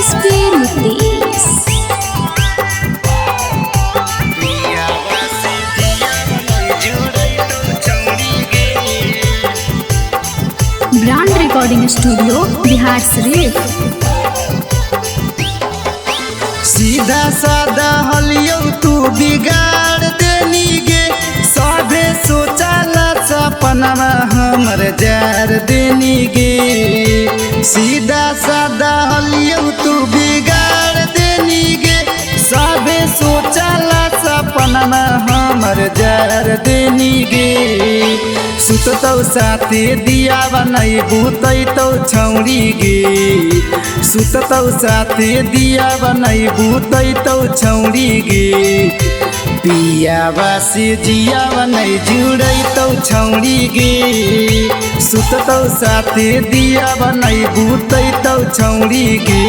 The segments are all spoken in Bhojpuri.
SK Nitish. Brand recording studio Bihar Sharif. सीधा सादा हलियो तू बिगाड़ देनी गे, सभे सोचाला सपना हमर जार देनी गे। सीधा सादा हलियो तू बिगाड़ देनी गे, सभे सोचाला सपना हमर जार देनी गे। सुततौ साथे दिया बनाई भूतैतौ छौरी गे, सुततौ साथे दिया बनाई भूतैतौ छौरी गे। पियावा से जिया बनाई जुड़ैतौ छौरी गे, सुततौ साथे दिया बनाई भूतैतौ छौरी गे।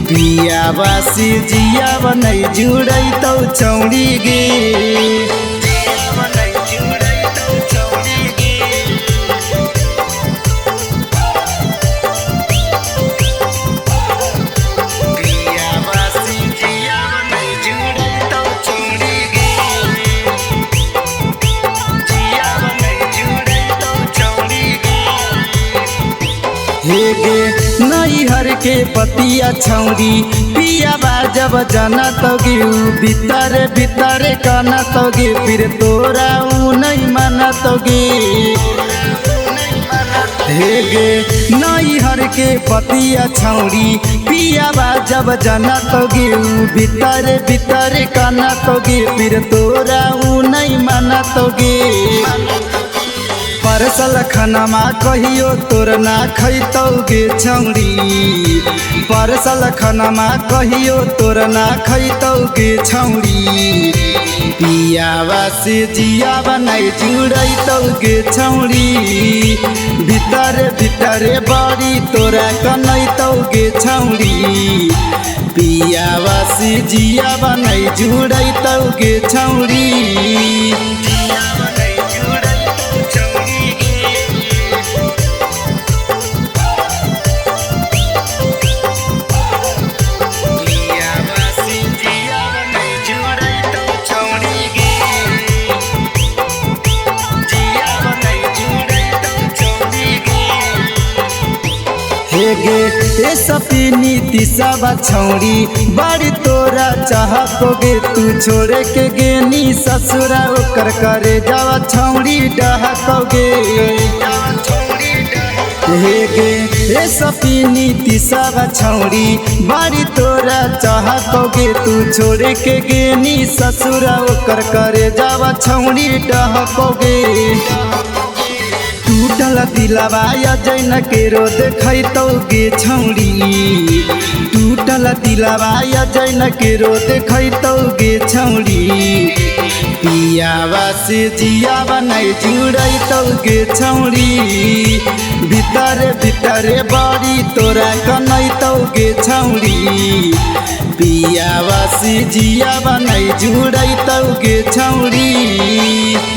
पियावा से जिया बनाई जुड़ैतौ छौरी गे। नैहर के पतिया छौरी पियावा जब जाना तोगे भीतर भीतर काना तोगे, फिर तोरा ऊ नहीं माना तोगे। हे गे नैहर के पतिया छौरी पियावा जब जाना तोगे भीतर भीतर काना तोगे, फिर तोरा ऊ नहीं माना तोगे। परसल खानामा कहियो तोर ना खैतौगे छौरी, परसल खानामा कहियो तोर ना खैतौगे छौरी। पियावा से जिया बनाई जुड़ैतौगे छौरी, भीतर भीतर बड़ी तोरा कनैतौगे छौरी। पियावा से जिया बनाई जुड़ैतौगे छौरी। गे सपनी तीसवा छौरी बड़ी तोरा चाहतोगे, तू छोड़े के गेनी ससुरा ओकर करे जावा छौरी डहकोगे। हे गे सपनी तीसवा छौरी बड़ी तोरा चाहतोगे, तू छोड़े के गेनी ससुरा ओकर करे जावा छौरी डहकोगे। टूटल दिलवा जैन के रो देखैतौगे छौरी, टूटल दिलवा जैन के रो देखैतौगे छौरी। पियावा से जिया बनाई जुड़ैतौगे छौरी, भीतर भीतर बड़ी तोरा कनैतौगे छौरी। पियावा से जिया बनाई जुड़ैतौगे छौरी।